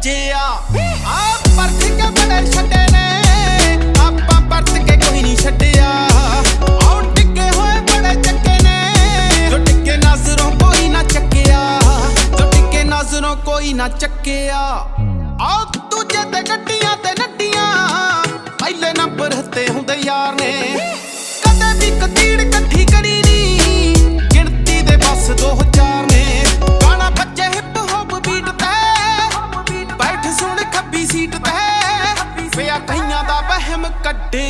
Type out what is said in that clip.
ਵੱਜੇ ਆ ਪਰਤ ਕੇ ਬੜੇ ਛੱਡੇ ਨੇ ਆਪਾਂ ਪਰਤ ਕੇ ਕੋਈ ਨਹੀਂ ਛੱਡਿਆ ਆਉ ਟਿੱਕੇ ਹੋਏ ਬੜੇ ਚੱਕੇ ਨੇ ਜੋ ਟਿੱਕੇ ਨਜ਼ਰੋਂ ਕੋਈ ਨਾ ਚੱਕਿਆ ਜੋ ਟਿੱਕੇ ਨਜ਼ਰੋਂ ਕੋਈ ਨਾ ਚੱਕਿਆ ਆਉ ਦੂਜੇ ਤੇ ਗੱਡੀਆਂ ਤੇ ਨੱਡੀਆਂ ਪਹਿਲੇ ਨੰਬਰ ਹੱਤੇ ਹੁੰਦੇ ਯਾਰ ਨੇ ਕਦੇ ਵੀ ਕਤੀੜ ਇਕੱਠੀ ਕਰੀ ਨੀ ਗਿਣਤੀ ਦੇ ਬਸ 2000 ਨੇ ਗਾਣਾ ਬੱਚੇ ਹਿੱਪ ਹੌਪ ਬੀਟ ਤੇ ਬੈਠ ਸੁਣ ਖੱਬੀ ਸੀਟ ਤੇ ਪਿਆ ਕਈਆਂ ਦਾ ਵਹਿਮ ਕੱਢੇ